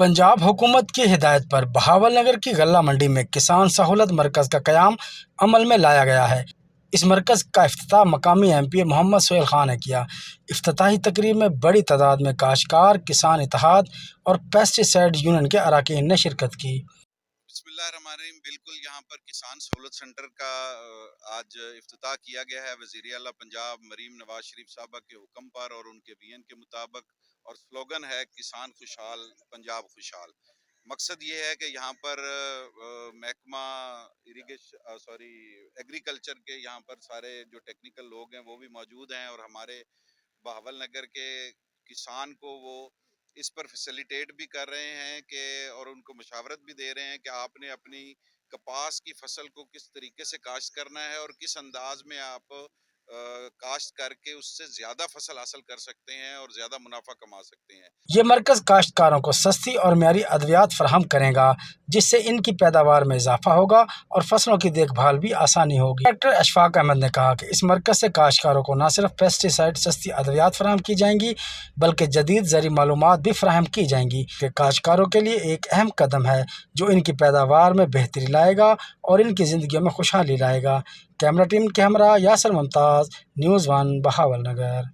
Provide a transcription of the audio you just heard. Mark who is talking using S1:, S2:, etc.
S1: पंजाब हुकूमत की हिदायत पर बहावल नगर की गल्ला मंडी में किसान सहूलत मरकज़ का क़याम अमल में लाया गया है। इस मरकज़ का इफ्तिताह मकामी MP मोहम्मद सोहेल खान ने किया। इफ्तिताही तकरीब में बड़ी तादाद में काश्तकार, किसान इत्तेहाद और पेस्टिसाइड यूनियन के अरकान ने शिरकत की।
S2: बिस्मिल्लाहिर्रहमानिर्रहीम। बिल्कुल यहाँ पर किसान सहूलत सेंटर का आज इफ्तिताह किया गया है वज़ीर आला पंजाब मरीम नवाज शरीफ साहबा के हुक्म पर और उनके विजन के मुताबिक, और स्लोगन है किसान खुशहाल पंजाब खुशहाल। मकसद ये है कि यहाँ पर महकमा एग्रीकल्चर के यहाँ पर सारे जो टेक्निकल लोग हैं वो भी मौजूद हैं, और हमारे बहावल नगर के किसान को वो इस पर फैसिलिटेट भी कर रहे हैं कि, और उनको मशावरत भी दे रहे हैं कि आपने अपनी कपास की फसल को किस तरीके से काश्त करना है और किस अंदाज में आप काश्त करके उससे ज़्यादा फसल हासिल कर सकते हैं और ज़्यादा मुनाफा कमा सकते हैं।
S1: ये मरकज़ काश्तकारों को सस्ती और मयारी अद्वियात फराहम करेगा, जिससे इनकी पैदावार में इजाफा होगा और फसलों की देखभाल भी आसानी होगी। डॉक्टर अशफाक अहमद ने कहा कि इस मरकज़ से काश्तकारों को न सिर्फ पेस्टिसाइड सस्ती अद्वियात फराहम की जाएंगी, बल्कि जदीद ज़री मालूमात भी फराहम की जाएंगी। काश्तकारों के लिए एक अहम कदम है जो इनकी पैदावार में बेहतरी लाएगा और इनकी ज़िंदगी में खुशहाली लाएगा। कैमरा टीम के हमरा यासर मुमताज़, न्यूज़ 1 बहावल नगर।